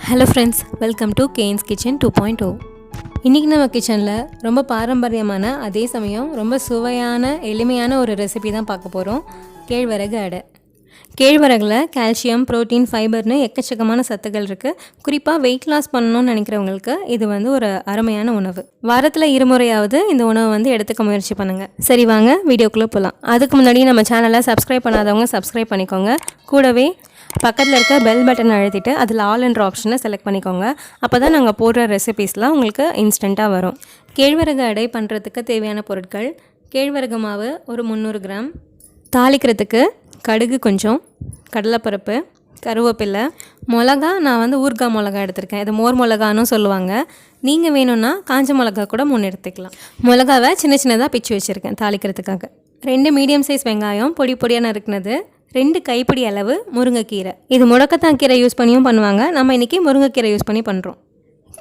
Hello friends, welcome to கேன்ஸ் kitchen 2.0. இன்றைக்கி நம்ம கிச்சனில் ரொம்ப பாரம்பரியமான அதே சமயம் ரொம்ப சுவையான எளிமையான ஒரு ரெசிபி தான் பார்க்க போகிறோம். கேழ்வரகு அடை. கேழ்வரகில் கால்சியம், புரோட்டீன், ஃபைபர்னு எக்கச்சக்கமான சத்துக்கள் இருக்குது. குறிப்பாக வெயிட் லாஸ் பண்ணணும்னு நினைக்கிறவங்களுக்கு இது ஒரு அருமையான உணவு. வாரத்தில் இருமுறையாவது இந்த உணவை எடுத்துக்க முயற்சி பண்ணுங்கள். சரி, வாங்க வீடியோக்குள்ளே போகலாம். அதுக்கு முன்னாடி நம்ம சேனலை சப்ஸ்கிரைப் பண்ணாதவங்க சப்ஸ்கிரைப் பண்ணிக்கோங்க. கூடவே பக்கத்தில் இருக்க பெல் பட்டன் அழுத்திட்டு அதில் ஆல் என்ற ஆப்ஷனை செலக்ட் பண்ணிக்கோங்க. அப்போ தான் நாங்கள் போடுற ரெசிபீஸ்லாம் உங்களுக்கு இன்ஸ்டண்ட்டாக வரும். கேழ்வரகு அடை பண்ணுறதுக்கு தேவையான பொருட்கள்: கேழ்வரகு மாவு ஒரு 300 கிராம், தாளிக்கிறதுக்கு கடுகு கொஞ்சம், கடலைப்பருப்பு, கருவேப்பிலை, மிளகா. நான் ஊறுகாய் மிளகா எடுத்திருக்கேன். இது மோர் மிளகான்னு சொல்லுவாங்க. நீங்கள் வேணும்னா காஞ்ச மிளகா கூட 3 எடுத்துக்கலாம். மிளகாவை சின்ன சின்னதாக பிச்சு வச்சுருக்கேன் தாளிக்கிறதுக்காக. 2 மீடியம் சைஸ் வெங்காயம் பொடி பொடியாக நறுக்குனது, 2 கைப்பிடி அளவு முருங்கைக்கீரை. இது முடக்கத்தான் கீரை யூஸ் பண்ணியும் பண்ணுவாங்க. நம்ம இன்றைக்கி முருங்கைக்கீரை யூஸ் பண்ணி பண்ணுறோம்.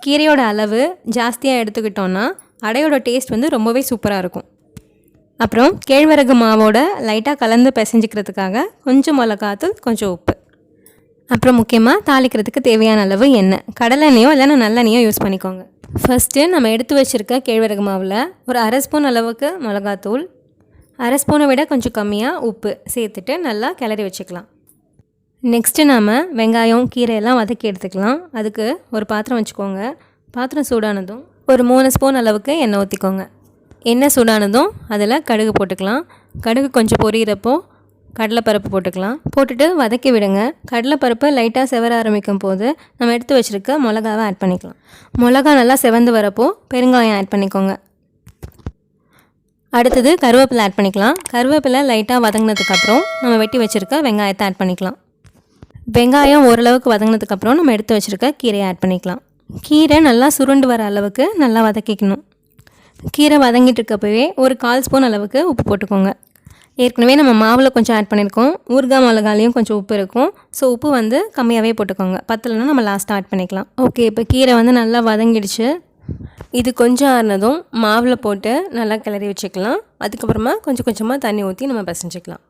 கீரையோட அளவு ஜாஸ்தியாக எடுத்துக்கிட்டோன்னா அடையோட டேஸ்ட் ரொம்பவே சூப்பராக இருக்கும். அப்புறம் கேழ்வரகு மாவோட லைட்டாக கலந்து பிசைஞ்சிக்கிறதுக்காக கொஞ்சம் மிளகாத்தூள், கொஞ்சம் உப்பு. அப்புறம் முக்கியமாக தாளிக்கிறதுக்கு தேவையான அளவு எண்ணெய். கடலெண்ணெயோ இல்லைன்னா நல்லெண்ணெயோ யூஸ் பண்ணிக்கோங்க. ஃபஸ்ட்டு நம்ம எடுத்து வச்சுருக்க கேழ்வரகு மாவில் ஒரு 1/2 ஸ்பூன் அளவுக்கு மிளகாத்தூள், 1/2 ஸ்பூனை விட கொஞ்சம் கம்மியாக உப்பு சேர்த்துட்டு நல்லா கிளறி வச்சுக்கலாம். நெக்ஸ்ட்டு நாம் வெங்காயம், கீரையெல்லாம் வதக்கி எடுத்துக்கலாம். அதுக்கு ஒரு பாத்திரம் வச்சுக்கோங்க. பாத்திரம் சூடானதும் ஒரு 3 ஸ்பூன் அளவுக்கு எண்ணெய் ஊற்றிக்கோங்க. எண்ணெய் சூடானதும் அதில் கடுகு போட்டுக்கலாம். கடுகு கொஞ்சம் பொரியிறப்போ கடலைப்பருப்பு போட்டுக்கலாம். போட்டுட்டு வதக்கி விடுங்க. கடலைப்பருப்பு லைட்டாக செவர ஆரம்பிக்கும் போது நம்ம எடுத்து வச்சுருக்க மிளகாவை ஆட் பண்ணிக்கலாம். மிளகா நல்லா செவந்து வரப்போ பெருங்காயம் ஆட் பண்ணிக்கோங்க. அடுத்தது கருவேப்பிலை ஆட் பண்ணிக்கலாம். கருவேப்பிலை லைட்டாக வதங்கினதுக்கப்புறம் நம்ம வெட்டி வச்சுருக்க வெங்காயத்தை ஆட் பண்ணிக்கலாம். வெங்காயம் ஓரளவுக்கு வதங்கினதுக்கப்புறம் நம்ம எடுத்து வச்சுருக்க கீரையை ஆட் பண்ணிக்கலாம். கீரை நல்லா சுருண்டு வர அளவுக்கு நல்லா வதக்கிக்கணும். கீரை வதங்கிட்டு இருக்கப்பவே ஒரு 1/4 ஸ்பூன் அளவுக்கு உப்பு போட்டுக்கோங்க. ஏற்கனவே நம்ம மாவில் கொஞ்சம் ஆட் பண்ணியிருக்கோம். ஊறுகாய் மிளகாலையும் கொஞ்சம் உப்பு இருக்கும். ஸோ உப்பு கம்மியாகவே போட்டுக்கோங்க. பத்தலைன்னா நம்ம லாஸ்ட்டாக ஆட் பண்ணிக்கலாம். ஓகே, இப்போ கீரை நல்லா வதங்கிடுச்சு. இது கொஞ்சம் ஆறுனதும் மாவில் போட்டு நல்லா கிளறி வச்சுக்கலாம். அதுக்கப்புறமா கொஞ்சம் கொஞ்சமாக தண்ணி ஊற்றி நம்ம பிசைஞ்சிக்கலாம்.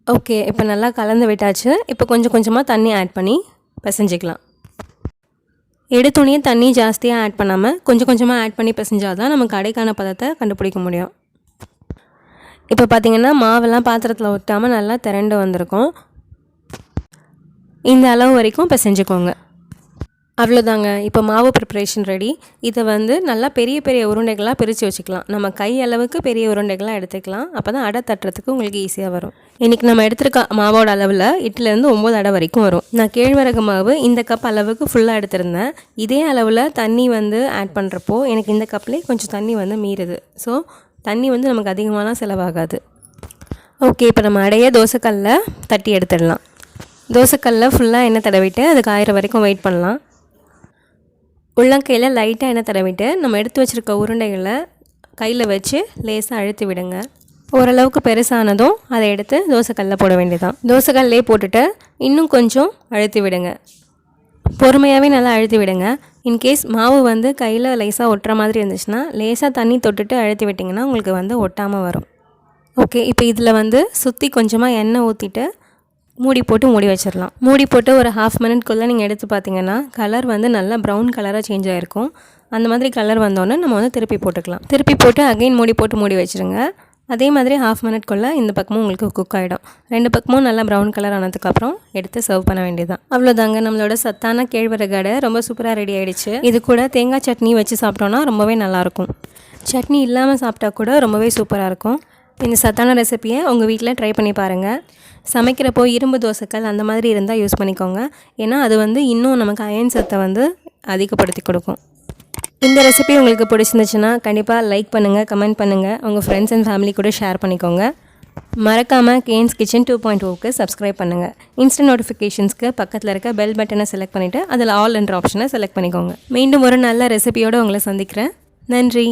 ஓகே, இப்போ நல்லா கலந்து விட்டாச்சு. இப்போ கொஞ்சம் கொஞ்சமாக தண்ணி ஆட் பண்ணி பிசைஞ்சிக்கலாம். எடுத்தோடனே தண்ணி ஜாஸ்தியாக ஆட் பண்ணாமல் கொஞ்சம் கொஞ்சமாக ஆட் பண்ணி பிசைஞ்சால் தான் நமக்கு அடைக்கான பதத்தை கண்டுபிடிக்க முடியும். இப்போ பார்த்திங்கன்னா மாவெல்லாம் பாத்திரத்தில் ஒட்டாமல் நல்லா திரண்டு வந்திருக்கும். இந்த அளவு வரைக்கும் பிசைஞ்சிக்கோங்க. அவ்வளோதாங்க. இப்போ மாவு ப்ரிப்ரேஷன் ரெடி. இதை நல்லா பெரிய பெரிய உருண்டைகளாக பிரித்து வச்சுக்கலாம். நம்ம கை அளவுக்கு பெரிய உருண்டைகளாக எடுத்துக்கலாம். அப்போ தான் அடை தட்டுறதுக்கு உங்களுக்கு ஈஸியாக வரும். இன்றைக்கி நம்ம எடுத்துருக்க மாவோட அளவில் 8லேருந்து 9 அடை வரைக்கும் வரும். நான் கேழ்வரகு மாவு இந்த கப் அளவுக்கு ஃபுல்லாக எடுத்திருந்தேன். இதே அளவில் தண்ணி ஆட் பண்ணுறப்போ எனக்கு இந்த கப்லேயே கொஞ்சம் தண்ணி மீறுது. ஸோ தண்ணி நமக்கு அதிகமாகலாம் செலவாகாது. ஓகே, இப்போ நம்ம அடையை தோசைக்கல்லில் தட்டி எடுத்துடலாம். தோசைக்கல்லில் ஃபுல்லாக எண்ணெய் தடவிட்டு அதுக்கு ஆயிரம் வரைக்கும் வெயிட் பண்ணலாம். உள்ளங்கையில் லைட்டாக எண்ணெய் தடவிட்டு நம்ம எடுத்து வச்சுருக்க உருண்டைகளை கையில் வச்சு லேசாக அழுத்தி விடுங்க. ஓரளவுக்கு பெருசானதும் அதை எடுத்து தோசைக்கல்லில் போட வேண்டியதான். தோசைக்கல்லே போட்டுட்டு இன்னும் கொஞ்சம் அழுத்தி விடுங்க. பொறுமையாகவே நல்லா அழுத்தி விடுங்க. இன்கேஸ் மாவு கையில் லேசாக ஒட்டுற மாதிரி இருந்துச்சுன்னா லேசாக தண்ணி தொட்டுட்டு அழுத்தி விட்டிங்கன்னா உங்களுக்கு ஒட்டாமல் வரும். ஓகே, இப்போ இதில் சுற்றி கொஞ்சமாக எண்ணெய் ஊற்றிட்டு மூடி போட்டு மூடி வச்சிடலாம். மூடி போட்டு ஒரு 1/2 மினிட்குள்ளே நீங்கள் எடுத்து பார்த்தீங்கன்னா கலர் நல்லா ப்ரௌன் கலராக சேஞ்ச் ஆகிருக்கும். அந்த மாதிரி கலர் வந்தோடனே நம்ம திருப்பி போட்டுக்கலாம். திருப்பி போட்டு அகைன் மூடி போட்டு மூடி வச்சுருங்க. அதே மாதிரி 1/2 மினிட்குள்ளே இந்த பக்கமும் உங்களுக்கு குக் ஆகிடும். 2 பக்கமும் நல்லா ப்ரௌன் கலர் ஆனதுக்கப்புறம் எடுத்து சர்வ் பண்ண வேண்டியதான். அவ்வளோதாங்க, நம்மளோட சத்தான கேழ்வரகு அடை ரொம்ப சூப்பராக ரெடி ஆகிடுச்சு. இது கூட தேங்காய் சட்னி வச்சு சாப்பிட்டோன்னா ரொம்பவே நல்லாயிருக்கும். சட்னி இல்லாமல் சாப்பிட்டா கூட ரொம்பவே சூப்பராக இருக்கும். இந்த சத்தான ரெசிப்பியை உங்கள் வீட்டில் ட்ரை பண்ணி பாருங்கள். சமைக்கிறப்போ இரும்பு தோசைக்கல் அந்த மாதிரி இருந்தால் யூஸ் பண்ணிக்கோங்க. ஏன்னா அது இன்னும் நமக்கு அயன் சத்தை அதிகப்படுத்தி கொடுக்கும். இந்த ரெசிபி உங்களுக்கு பிடிச்சிருந்துச்சுன்னா கண்டிப்பாக லைக் பண்ணுங்கள், கமெண்ட் பண்ணுங்கள், உங்கள் ஃப்ரெண்ட்ஸ் அண்ட் ஃபேமிலி கூட ஷேர் பண்ணிக்கோங்க. மறக்காமல் கேன்ஸ் கிச்சன் 2.0க்கு சப்ஸ்கிரைப் பண்ணுங்கள். இன்ஸ்டன்ட் நோட்டிஃபிகேஷன்ஸ்க்கு பக்கத்தில் இருக்க பெல் பட்டனை செலக்ட் பண்ணிவிட்டு அதில் ஆல் என்ற ஆப்ஷனை செலக்ட் பண்ணிக்கோங்க. மீண்டும் ஒரு நல்ல ரெசிபியோடு உங்களை சந்திக்கிறேன். நன்றி.